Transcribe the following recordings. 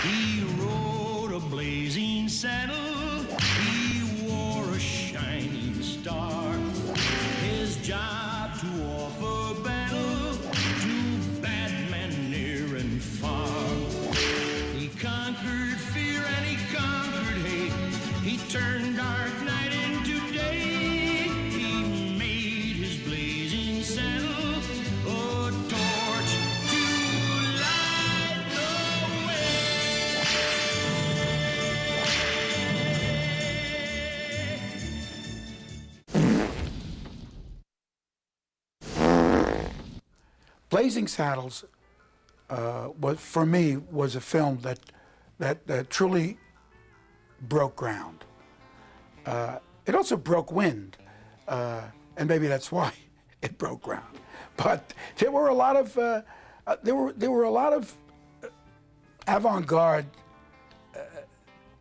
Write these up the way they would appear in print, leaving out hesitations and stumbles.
He rode a blazing saddle. He wore a shining star. His job to offer battle to bad men near and far. He conquered fear and he conquered hate. He turned dark night into day. He made his blazing saddle a torch to light the way. Blazing Saddles was, for me, was a film that truly broke ground. It also broke wind, and maybe that's why it broke ground. But there were a lot of avant-garde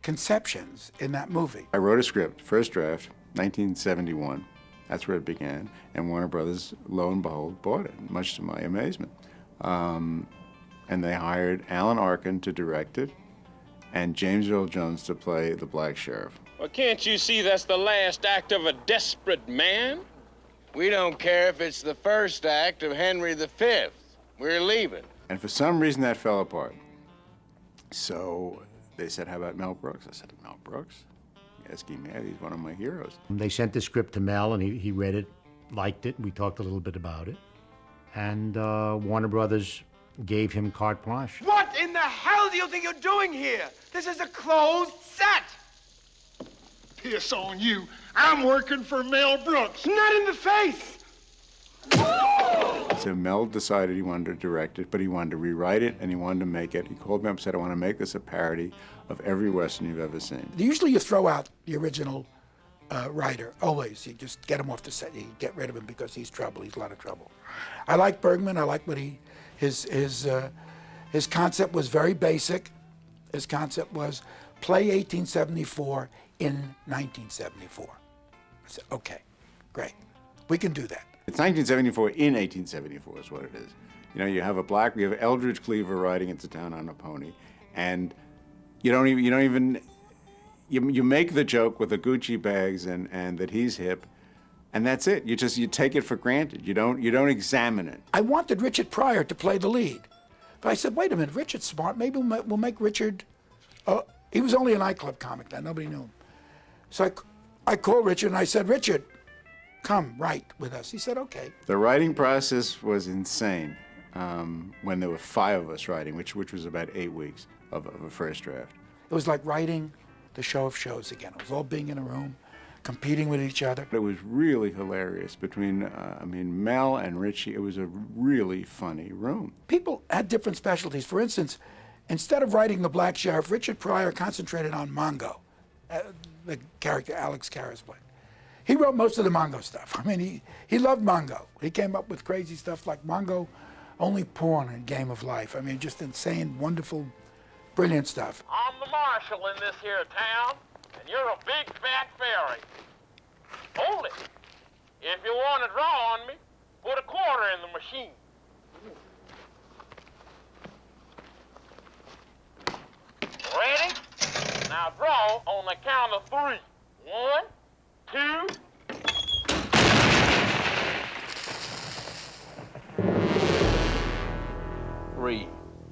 conceptions in that movie. I wrote a script, first draft, 1971. That's where it began. And Warner Brothers, lo and behold, bought it, much to my amazement. And they hired Alan Arkin to direct it and James Earl Jones to play the Black Sheriff. Well, can't you see that's the last act of a desperate man? We don't care if it's the first act of Henry V. We're leaving. And for some reason that fell apart. So they said, how about Mel Brooks? I said, Mel Brooks? Asking me, he's one of my heroes. They sent the script to Mel, and he read it, liked it. We talked a little bit about it. And Warner Brothers gave him carte blanche. What in the hell do you think you're doing here? This is a closed set. Piss on you. I'm working for Mel Brooks. Not in the face. So Mel decided he wanted to direct it, but he wanted to rewrite it, and he wanted to make it. He called me up and said, I want to make this a parody of every Western you've ever seen. Usually you throw out the original writer, always. You just get him off the set. You get rid of him because he's trouble. He's a lot of trouble. I like Bergman. I like what his concept was very basic. His concept was play 1874 in 1974. I said, okay, great. We can do that. It's 1974 in 1874 is what it is. You know, you have we have Eldridge Cleaver riding into town on a pony, and you make the joke with the Gucci bags and that he's hip, and that's it. You take it for granted. You don't examine it. I wanted Richard Pryor to play the lead, but I said, wait a minute, Richard's smart. Maybe we'll make Richard. He was only a nightclub comic then. Nobody knew him. So I called Richard and I said, Richard, come write with us. He said, okay. The writing process was insane when there were 5 of us writing, which was about 8 weeks of a first draft. It was like writing the show of shows again. It was all being in a room, competing with each other. It was really hilarious between, Mel and Richie. It was a really funny room. People had different specialties. For instance, instead of writing the Black Sheriff, Richard Pryor concentrated on Mongo, the character Alex Karras played. He wrote most of the Mongo stuff. I mean, he loved Mongo. He came up with crazy stuff like Mongo, only porn and Game of Life. I mean, just insane, wonderful, brilliant stuff. I'm the marshal in this here town, and you're a big fat fairy. Hold it. If you want to draw on me, put a quarter in the machine. Ready? Now draw on the count of 3. 1, 2.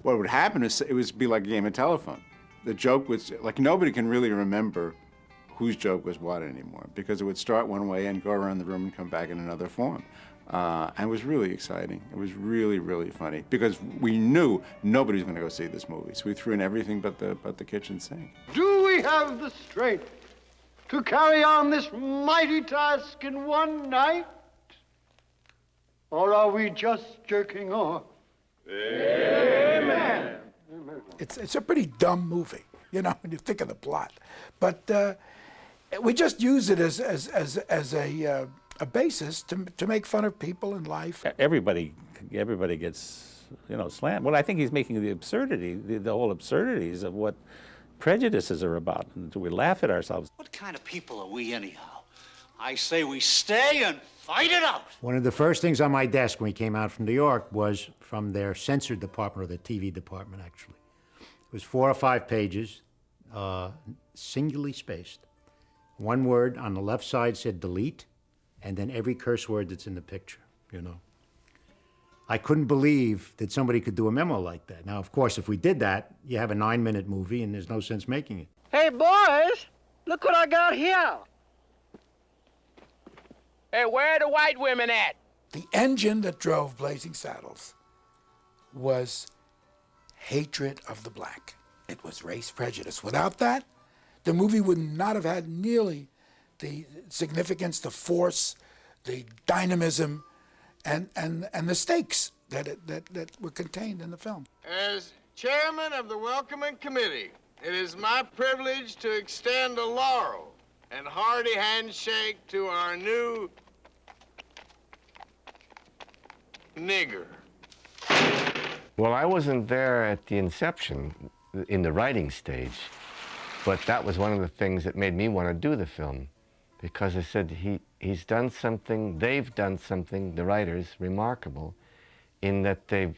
What would happen is it would be like a game of telephone. The joke was, like, nobody can really remember whose joke was what anymore because it would start one way and go around the room and come back in another form. And it was really exciting. It was really, really funny because we knew nobody was going to go see this movie. So we threw in everything but the kitchen sink. Do we have the strength to carry on this mighty task in one night? Or are we just jerking off? Amen. It's a pretty dumb movie, you know, when you think of the plot. But we just use it as a basis to make fun of people in life. Everybody gets, slammed. Well, I think he's making the absurdity, the whole absurdities of what prejudices are about. And we laugh at ourselves. What kind of people are we anyhow? I say we stay and fight it out. One of the first things on my desk when we came out from New York was from their censor department, or the TV department, actually. It was 4 or 5 pages, singularly spaced. One word on the left side said delete, and then every curse word that's in the picture, you know. I couldn't believe that somebody could do a memo like that. Now, of course, if we did that, you have a 9-minute movie and there's no sense making it. Hey, boys, look what I got here. Hey, where are the white women at? The engine that drove Blazing Saddles was hatred of the black. It was race prejudice. Without that, the movie would not have had nearly the significance, the force, the dynamism, and the stakes that were contained in the film. As chairman of the Welcoming Committee, it is my privilege to extend a laurel and hearty handshake to our new nigger. Well, I wasn't there at the inception, in the writing stage, but that was one of the things that made me want to do the film, because I said he's done something, they've done something, the writers, remarkable, in that they've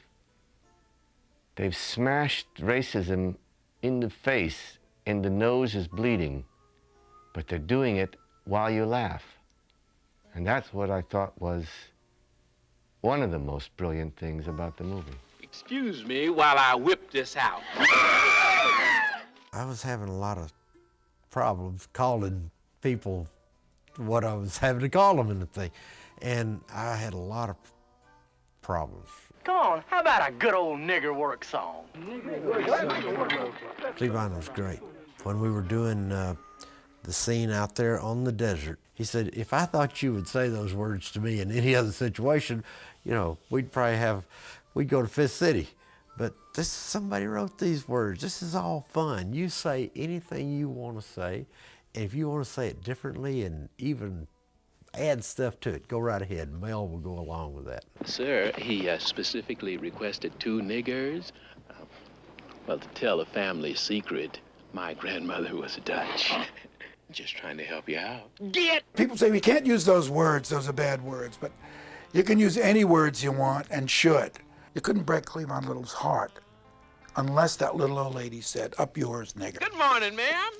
smashed racism in the face and the nose is bleeding, but they're doing it while you laugh. And that's what I thought was one of the most brilliant things about the movie. Excuse me while I whip this out. I was having a lot of problems calling people what I was having to call them in the thing. And I had a lot of problems. Come on, how about a good old nigger work song? Cleavine was great. When we were doing the scene out there on the desert, he said, if I thought you would say those words to me in any other situation, you know, we'd go to Fifth City. But somebody wrote these words. This is all fun. You say anything you want to say, and if you want to say it differently and even add stuff to it, go right ahead. Mel will go along with that. Sir, he specifically requested 2 niggers. Well, to tell a family secret, my grandmother was Dutch. Just trying to help you out. Get! People say we can't use those words, those are bad words, but you can use any words you want and should. You couldn't break Cleavon Little's heart unless that little old lady said, up yours, nigger. Good morning, ma'am.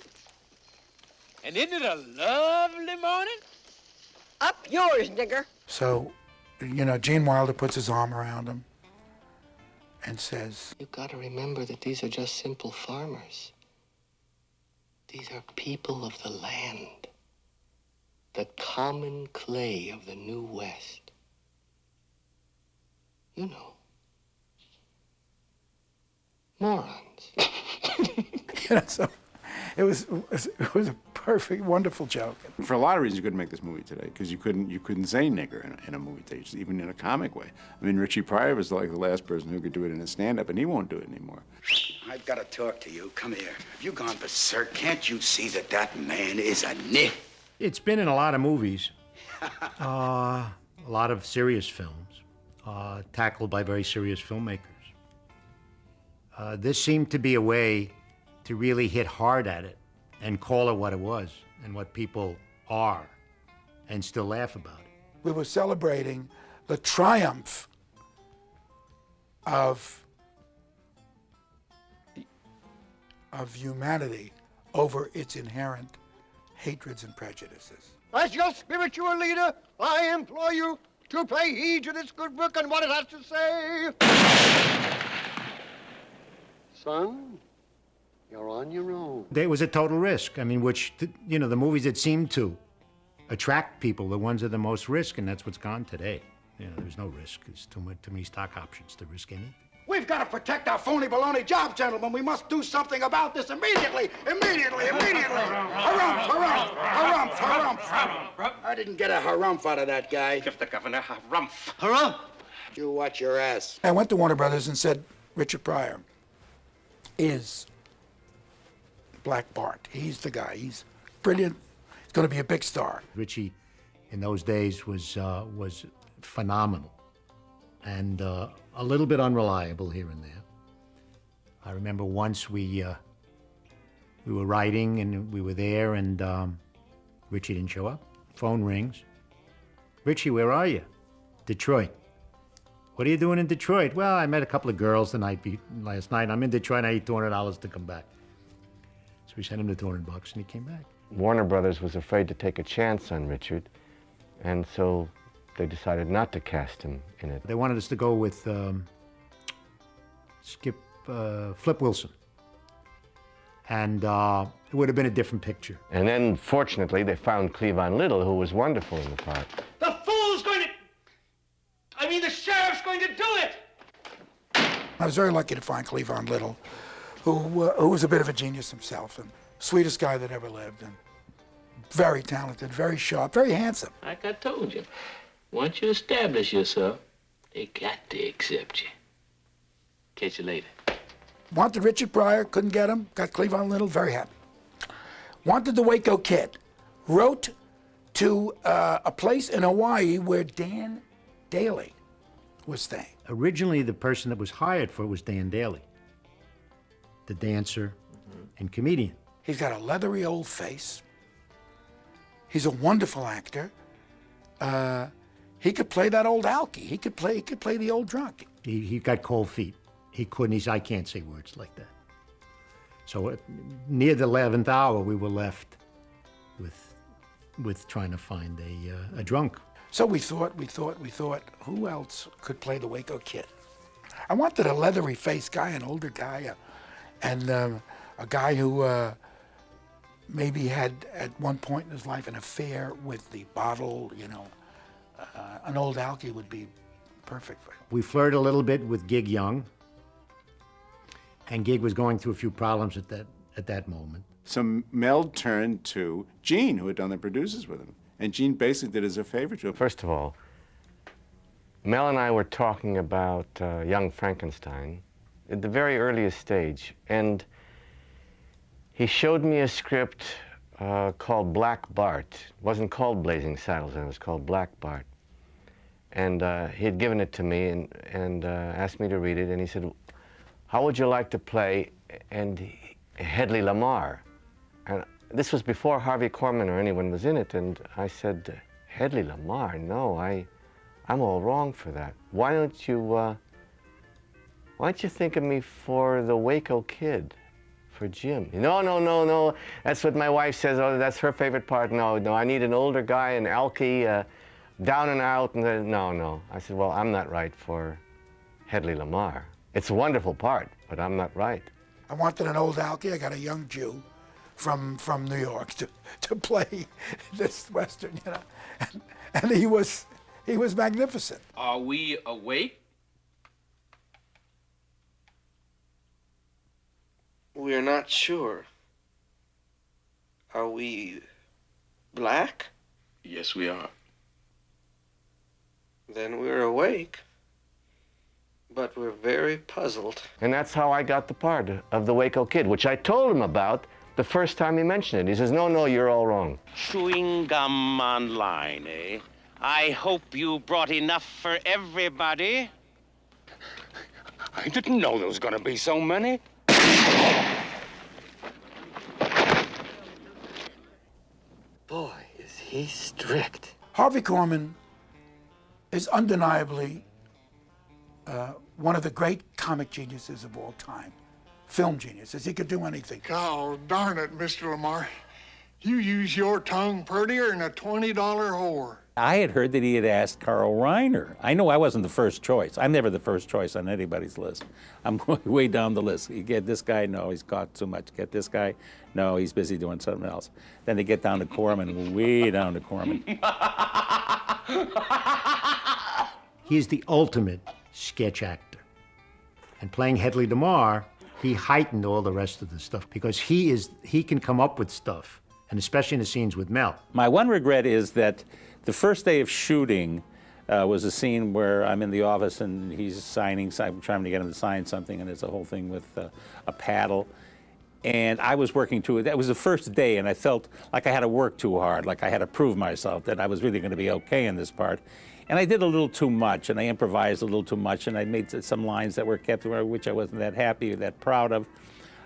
And isn't it a lovely morning? Up yours, nigger. So, you know, Gene Wilder puts his arm around him and says, You've got to remember that these are just simple farmers. These are people of the land, the common clay of the New West. You know, morons. You know, so it was a perfect, wonderful joke. For a lot of reasons, you couldn't make this movie today because you couldn't say nigger in a movie today, even in a comic way. I mean, Richie Pryor was like the last person who could do it in a stand-up, and he won't do it anymore. I've got to talk to you. Come here. Have you gone berserk? Can't you see that man is a nit? It's been in a lot of movies, a lot of serious films, tackled by very serious filmmakers. This seemed to be a way to really hit hard at it and call it what it was and what people are and still laugh about it. We were celebrating the triumph of humanity over its inherent hatreds and prejudices. As your spiritual leader, I implore you to pay heed to this good book and what it has to say. Son, you're on your own. There was a total risk. I mean, which, you know, the movies that seem to attract people, the ones at the most risk, and that's what's gone today. You know, there's no risk. There's too many stock options to risk anything. We've got to protect our phony baloney job, gentlemen. We must do something about this immediately. Immediately. Harumph, harumph, harumph, harumph. I didn't get a harumph out of that guy. Give the governor harumph. Harumph? You watch your ass. I went to Warner Brothers and said, Richard Pryor is Black Bart. He's the guy. He's brilliant. He's going to be a big star. Richie, in those days, was phenomenal and a little bit unreliable here and there. I remember once we were writing and we were there and Richie didn't show up. Phone rings. Richie, where are you? Detroit. What are you doing in Detroit? Well, I met a couple of girls last night. I'm in Detroit, and I need $200 to come back. So we sent him the $200, and he came back. Warner Brothers was afraid to take a chance on Richard, and so they decided not to cast him in it. They wanted us to go with Flip Wilson. And it would have been a different picture. And then, fortunately, they found Cleavon Little, who was wonderful in the part. The fool's going to... I mean, the sheriff's going to do it! I was very lucky to find Cleavon Little, who was a bit of a genius himself, and sweetest guy that ever lived, and very talented, very sharp, very handsome. Like I told you, once you establish yourself, they got to accept you. Catch you later. Wanted Richard Pryor, couldn't get him, got Cleavon Little, very happy. Wanted the Waco Kid, wrote to a place in Hawaii where Dan Daly was staying. Originally, the person that was hired for it was Dan Daly, the dancer and comedian. He's got a leathery old face. He's a wonderful actor. He could play that old alky. He could play the old drunk. He got cold feet. He couldn't. I can't say words like that. So near the 11th hour, we were left with trying to find a drunk. So we thought, who else could play the Waco Kid? I wanted a leathery-faced guy, an older guy, and a guy who maybe had, at one point in his life, an affair with the bottle, you know. An old alky would be perfect for him. We flirted a little bit with Gig Young, and Gig was going through a few problems at that moment. So Mel turned to Gene, who had done the producers with him. And Gene basically did as a favor to him. First of all, Mel and I were talking about Young Frankenstein at the very earliest stage. And he showed me a script called Black Bart. It wasn't called Blazing Saddles, and it was called Black Bart. And he had given it to me and asked me to read it. And he said, how would you like to play Hedley Lamar? And this was before Harvey Korman or anyone was in it. And I said, Hedley Lamar? No, I'm all wrong for that. Why don't you think of me for the Waco Kid, for Jim? No. That's what my wife says. Oh, that's her favorite part. No, I need an older guy, an alky, down and out. And then, no. I said, well, I'm not right for Hedley Lamar. It's a wonderful part, but I'm not right. I wanted an old alky. I got a young Jew from New York to play this Western, you know. And he was magnificent. Are we awake? We're not sure. Are we black? Yes, we are. Then we're awake. But we're very puzzled. And that's how I got the part of the Waco Kid, which I told him about the first time he mentioned it. He says, no, you're all wrong. Chewing gum online, eh? I hope you brought enough for everybody. I didn't know there was going to be so many. Boy, is he strict. Harvey Korman is undeniably one of the great comic geniuses of all time. Film geniuses. He could do anything. Oh, darn it, Mr. Lamar. You use your tongue prettier than a $20 whore. I had heard that he had asked Carl Reiner. I know I wasn't the first choice. I'm never the first choice on anybody's list. I'm going way down the list. You get this guy, no, he's got too much. Get this guy, no, he's busy doing something else. Then they get down to Korman, way down to Korman. He's the ultimate sketch actor. And playing Hedley Lamar, he heightened all the rest of the stuff because he can come up with stuff, and especially in the scenes with Mel. My one regret is that the first day of shooting was a scene where I'm in the office and he's signing, I'm trying to get him to sign something, and it's a whole thing with a paddle. And I was working too. That was the first day, and I felt like I had to work too hard, like I had to prove myself that I was really going to be okay in this part. And I did a little too much, and I improvised a little too much, and I made some lines that were kept, which I wasn't that happy or that proud of.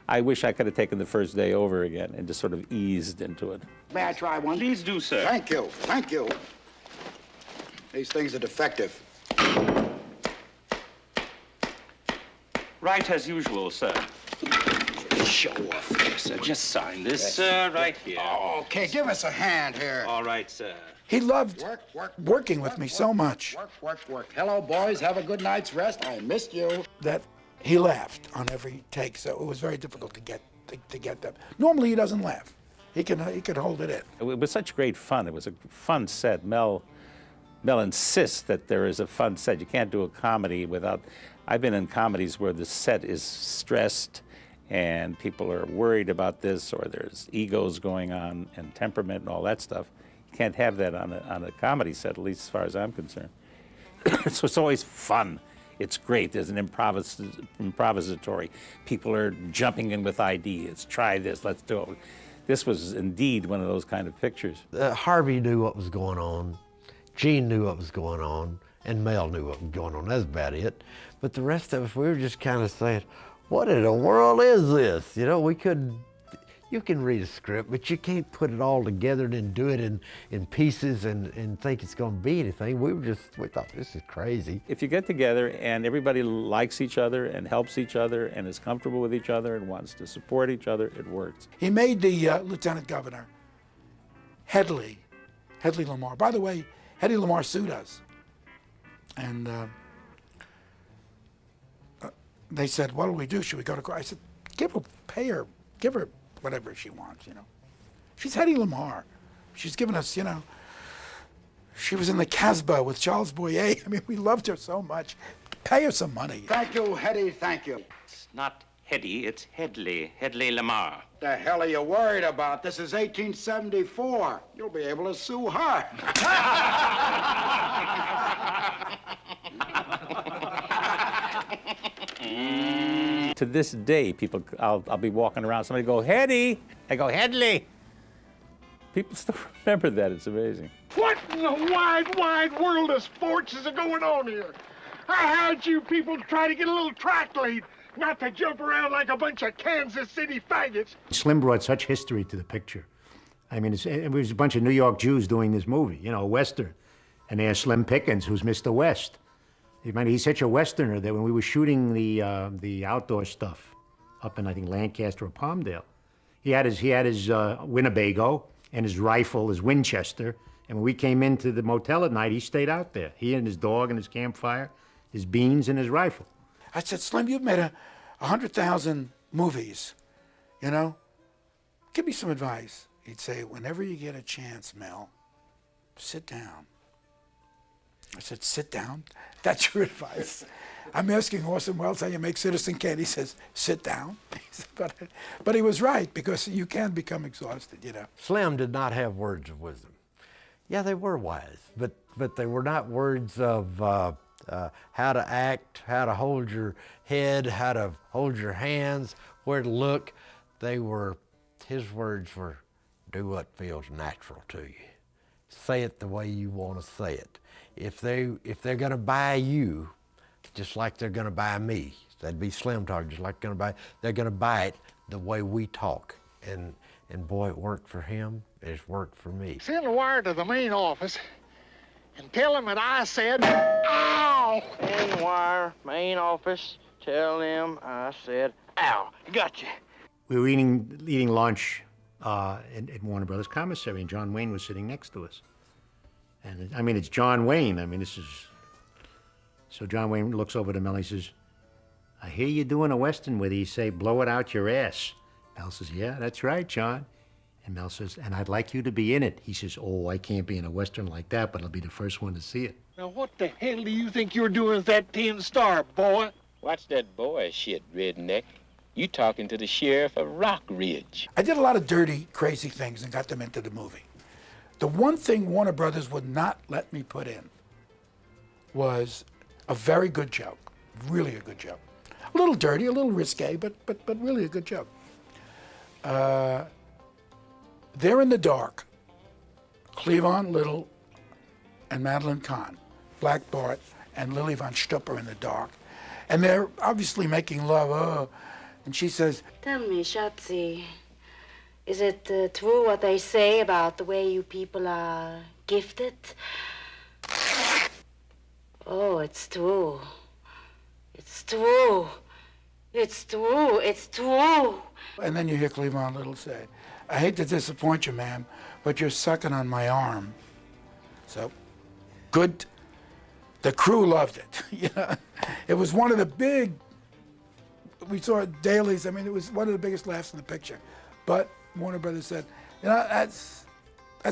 I wish I could have taken the first day over again and just sort of eased into it. May I try one? Please do, sir. Thank you. These things are defective. Right as usual, sir. Show off there, sir. Just sign this, right here. Oh, okay, give us a hand here. All right, sir. He loved working with me so much Work. Hello, boys. Have a good night's rest. I missed you. that he laughed on every take, so it was very difficult to get them. Normally he doesn't laugh. He could hold it in. It was such great fun. It was a fun set. Mel insists that there is a fun set. You can't do a comedy without. I've been in comedies where the set is stressed and people are worried about this, or there's egos going on and temperament and all that stuff. You can't have that on a comedy set, at least as far as I'm concerned. So it's always fun. It's great. There's an improvisatory. People are jumping in with ideas. Try this, let's do it. This was indeed one of those kind of pictures. Harvey knew what was going on, Gene knew what was going on, and Mel knew what was going on. That's about it. But the rest of us, we were just kind of saying, what in the world is this? You know, we couldn't, you can read a script, but you can't put it all together and then do it in pieces and think it's going to be anything. We thought, this is crazy. If you get together and everybody likes each other and helps each other and is comfortable with each other and wants to support each other, it works. He made the lieutenant governor, Hedley Lamar. By the way, Hedley Lamar sued us. And they said, what do we do? Should we go to court? I said, pay her, give her whatever she wants, you know. She's Hedley Lamar. She's given us, you know, she was in the Casbah with Charles Boyer. I mean, we loved her so much. Pay her some money. Thank you, Hetty, thank you. It's not Hetty, it's Hedley Lamar. The hell are you worried about? This is 1874. You'll be able to sue her. To this day, people, I'll be walking around, somebody go, Hetty! I go, Hedley! People still remember that, it's amazing. What in the wide world of sports is going on here? I had you people try to get a little track lead, not to jump around like a bunch of Kansas City faggots. Slim brought such history to the picture. I mean, it was a bunch of New York Jews doing this movie, you know, a Western. And there's Slim Pickens, who's Mr. West. I mean, he's such a Westerner that when we were shooting the outdoor stuff up in, I think, Lancaster or Palmdale, he had his Winnebago and his rifle, his Winchester. And when we came into the motel at night, he stayed out there. He and his dog and his campfire, his beans and his rifle. I said, Slim, you've made 100,000 movies, you know? Give me some advice. He'd say, whenever you get a chance, Mel, sit down. I said, sit down? That's your advice? I'm asking Orson Welles how you make Citizen Kane. He says, sit down. But he was right, because you can become exhausted, you know. Slim did not have words of wisdom. Yeah, they were wise, but they were not words of how to act, how to hold your head, how to hold your hands, where to look. His words were, do what feels natural to you. Say it the way you want to say it. If they're going to buy you, just like they're going to buy me, that'd be Slim talk, just like they're going to buy it the way we talk. And boy, it worked for him, it's worked for me. Send a wire to the main office and tell them that I said, ow! Send wire, main office, tell them I said, ow. Gotcha. We were eating lunch at Warner Brothers Commissary, and John Wayne was sitting next to us. And I mean, it's John Wayne. I mean, this is... So John Wayne looks over to Mel, and he says, I hear you doing a Western with you say, blow it out your ass. Mel says, yeah, that's right, John. And Mel says, and I'd like you to be in it. He says, oh, I can't be in a Western like that, but I'll be the first one to see it. Now, what the hell do you think you're doing with that tin star, boy? Watch that boy shit, redneck. You talking to the sheriff of Rock Ridge. I did a lot of dirty, crazy things and got them into the movie. The one thing Warner Brothers would not let me put in was a very good joke, really a good joke. A little dirty, a little risque, but really a good joke. They're in the dark, Cleavon Little and Madeline Kahn, Black Bart and Lily von Stupper in the dark. And they're obviously making love, and she says, Tell me, Schatzi, is it true what they say about the way you people are gifted? Oh, it's true. It's true. It's true, it's true. And then you hear Cleavon Little say, I hate to disappoint you, ma'am, but you're sucking on my arm. So, good. The crew loved it. You know, it was one of the big, we saw it dailies. I mean, it was one of the biggest laughs in the picture. But Warner Brothers said, you know, that's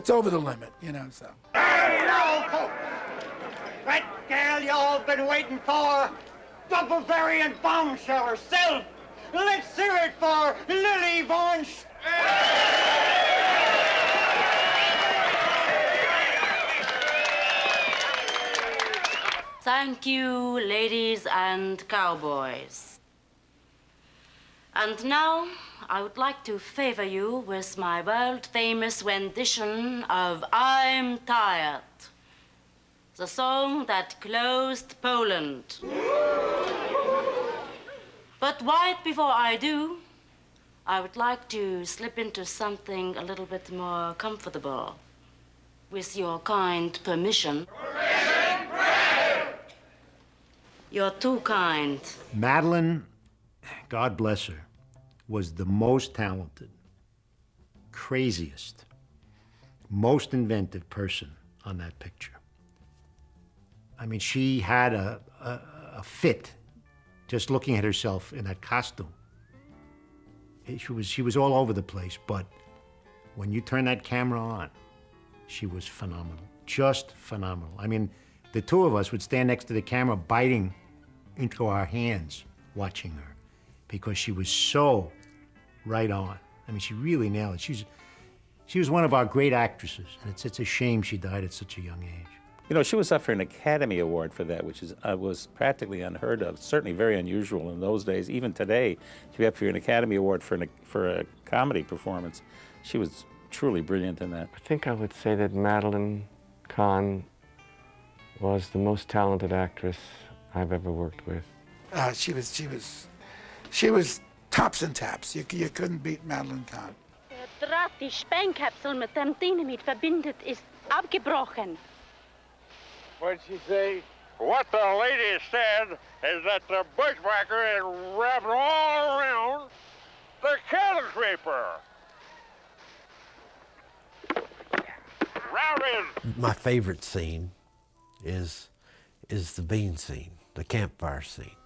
over the limit, you know, so. Hey, now, folks, that gal y'all been waiting for, double variant bombshell herself. Let's hear it for Lily Von Thank you, ladies and cowboys. And now, I would like to favor you with my world-famous rendition of I'm Tired, the song that closed Poland. But right before I do, I would like to slip into something a little bit more comfortable, with your kind permission. You're too kind. Madeline, God bless her, was the most talented, craziest, most inventive person on that picture. I mean, she had a fit just looking at herself in that costume. She was all over the place, but when you turn that camera on, she was phenomenal, just phenomenal. I mean, the two of us would stand next to the camera biting into our hands watching her because she was so right on. I mean, she really nailed it. She was one of our great actresses, and it's a shame she died at such a young age. You know, she was up for an Academy Award for that, which was practically unheard of, certainly very unusual in those days. Even today, to be up for an Academy Award for a comedy performance, she was truly brilliant in that. I think I would say that Madeline Kahn was the most talented actress I've ever worked with. She was tops and taps. You couldn't beat Madeline Kahn. Der Draht, die Speinkapsel mit dem Dynamit verbindet, ist abgebrochen. What'd she say? What the lady said is that the bushwhacker is wrapped all around the cattle creeper. Round My favorite scene is the bean scene, the campfire scene.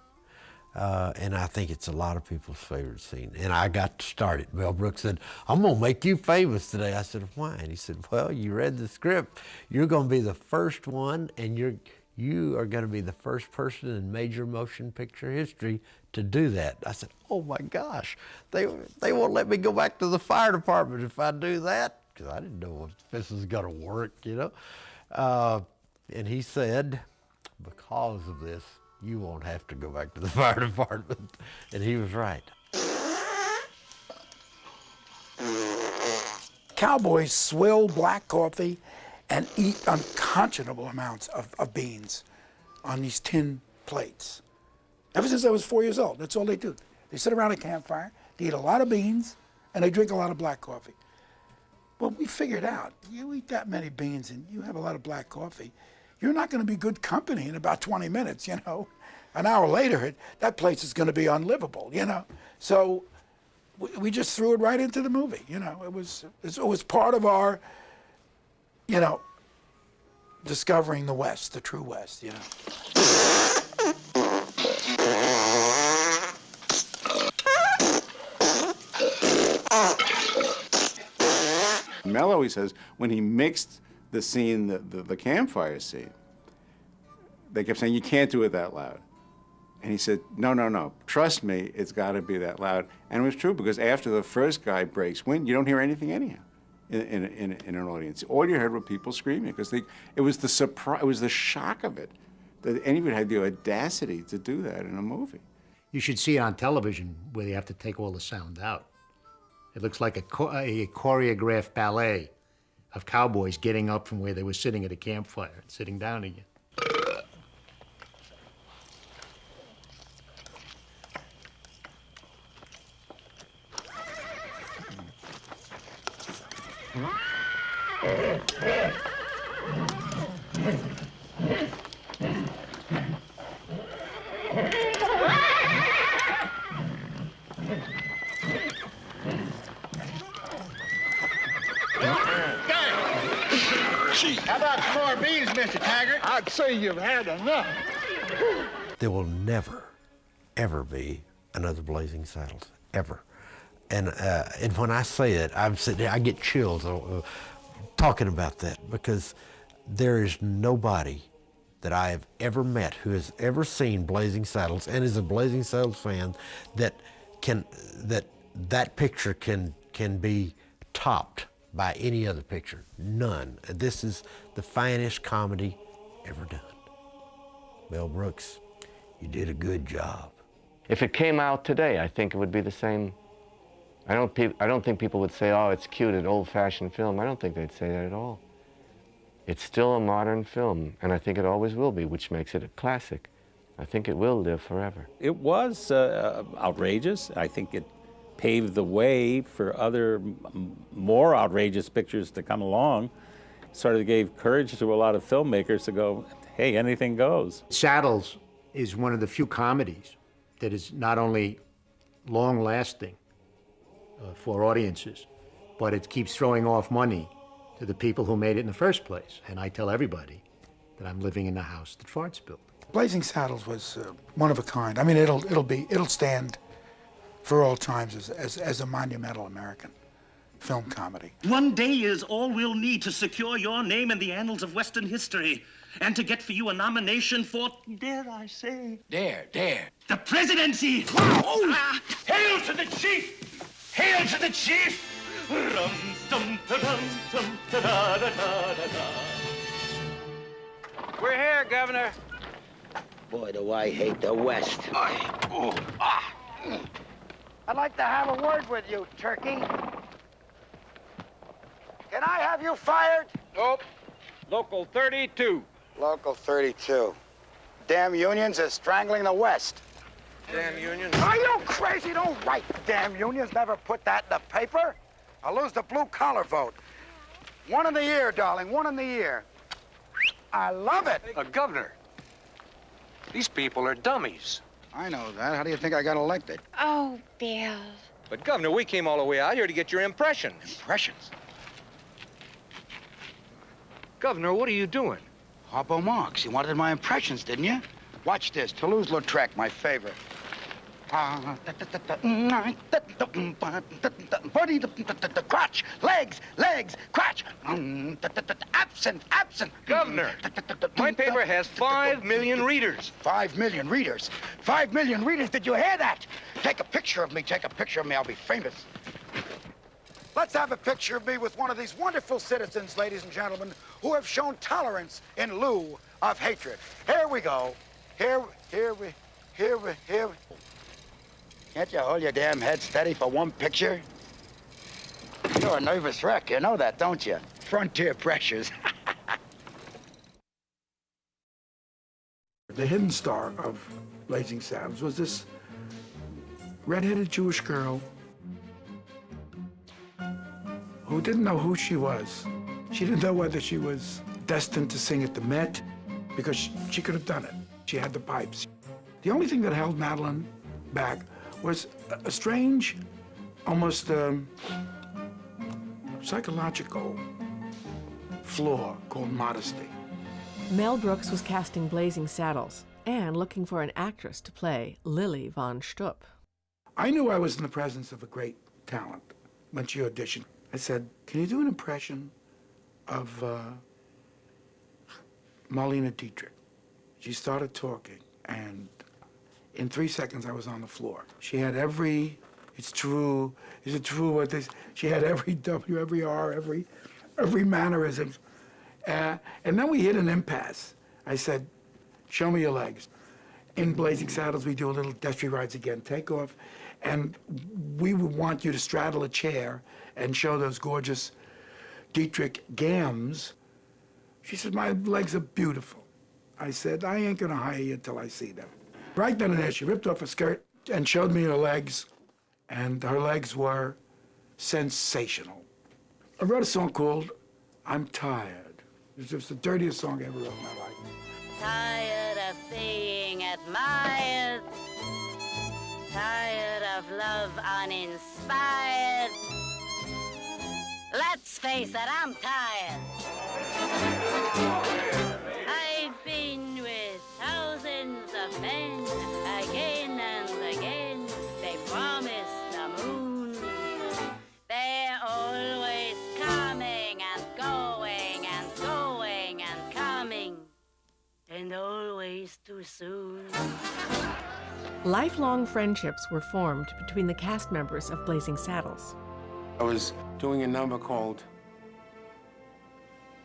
And I think it's a lot of people's favorite scene. And I got to start it. Mel Brooks said, I'm gonna make you famous today. I said, why? And he said, well, you read the script. You're gonna be the first one, and you are gonna be the first person in major motion picture history to do that. I said, oh my gosh, they won't let me go back to the fire department if I do that, because I didn't know if this was gonna work, you know? And he said, because of this, you won't have to go back to the fire department. And he was right. Cowboys swill black coffee and eat unconscionable amounts of beans on these tin plates. Ever since I was 4 years old, that's all they do. They sit around a campfire, they eat a lot of beans, and they drink a lot of black coffee. Well, we figured out, you eat that many beans and you have a lot of black coffee, you're not going to be good company in about 20 minutes, you know. An hour later, that place is going to be unlivable, you know. So we just threw it right into the movie, you know. It was part of our, you know, discovering the West, the true West, you know. Mel always says when he mixed the scene, the campfire scene, they kept saying, you can't do it that loud. And he said, no, trust me, it's got to be that loud. And it was true, because after the first guy breaks wind, you don't hear anything anyhow in an audience. All you heard were people screaming, because it was the surprise, it was the shock of it, that anybody had the audacity to do that in a movie. You should see it on television where they have to take all the sound out. It looks like a choreographed ballet of cowboys getting up from where they were sitting at a campfire and sitting down again. chief. How about some more beans, Mr. Taggart? I'd say you've had enough. There will never, ever be another Blazing Saddles, ever. And when I say it, I'm sitting there, I get chills talking about that, because there is nobody that I have ever met who has ever seen Blazing Saddles and is a Blazing Saddles fan that picture can be topped by any other picture. None. This is the finest comedy ever done. Mel Brooks, you did a good job. If it came out today, I think it would be the same. I don't think people would say, oh, it's cute, an old-fashioned film. I don't think they'd say that at all. It's still a modern film, and I think it always will be, which makes it a classic. I think it will live forever. It was outrageous. I think it paved the way for other more outrageous pictures to come along. Sort of gave courage to a lot of filmmakers to go, hey, anything goes. Saddles is one of the few comedies that is not only long-lasting for audiences, but it keeps throwing off money to the people who made it in the first place. And I tell everybody that I'm living in the house that farts built. Blazing Saddles was one of a kind. I mean, it'll stand for all times as a monumental American film comedy. One day is all we'll need to secure your name in the annals of Western history, and to get for you a nomination for, dare I say, Dare. the presidency. Oh! Hail to the chief! Hail to the chief! We're here, Governor. Boy, do I hate the West. I'd like to have a word with you, Turkey. Can I have you fired? Nope. Local 32. Local 32. Damn unions are strangling the West. Damn unions. Are you crazy? Don't write damn unions. Never put that in the paper. I'll lose the blue-collar vote. One in the year, darling. One in the year. I love it. Governor, these people are dummies. I know that. How do you think I got elected? Oh, Bill. But, Governor, we came all the way out here to get your impressions. Impressions? Governor, what are you doing? Harpo Marx. You wanted my impressions, didn't you? Watch this. Toulouse-Lautrec, my favorite. Crotch, legs, crotch. Absent. Governor, my paper has 5 million readers. 5 million readers. 5 million readers. Did you hear that? Take a picture of me. I'll be famous. Let's have a picture of me with one of these wonderful citizens, ladies and gentlemen, who have shown tolerance in lieu of hatred. Here we go. Here we. Can't you hold your damn head steady for one picture? You're a nervous wreck. You know that, don't you? Frontier pressures. The hidden star of Blazing Saddles was this red-headed Jewish girl who didn't know who she was. She didn't know whether she was destined to sing at the Met, because she could have done it. She had the pipes. The only thing that held Madeline back was a strange, almost psychological flaw called modesty. Mel Brooks was casting Blazing Saddles and looking for an actress to play Lily von Stupp. I knew I was in the presence of a great talent when she auditioned. I said, can you do an impression of Marlene Dietrich? She started talking, and in 3 seconds I was on the floor. She had every, it's true, is it true what this, she had every W, every R, every mannerism. And then we hit an impasse. I said, show me your legs. In Blazing Saddles, we do a little Destry Rides Again takeoff, and we would want you to straddle a chair and show those gorgeous Dietrich gams. She said, my legs are beautiful. I said, I ain't gonna hire you till I see them. Right then and there, she ripped off her skirt and showed me her legs, and her legs were sensational. I wrote a song called I'm Tired. It was the dirtiest song I ever wrote in my life. Tired of being admired, tired of love uninspired. Let's face it, I'm tired. I've been with thousands of men again and again. They promise the moon. They're always coming and going and going and coming, and always too soon. Lifelong friendships were formed between the cast members of Blazing Saddles. I was doing a number called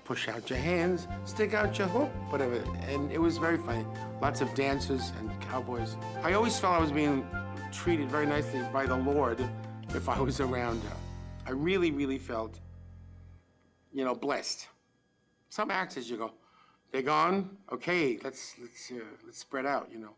Push Out Your Hands, Stick Out Your Hook, whatever, and it was very funny. Lots of dancers and cowboys. I always felt I was being treated very nicely by the Lord if I was around her. I really, really felt, you know, blessed. Some actors, you go, they're gone, okay, let's spread out, you know.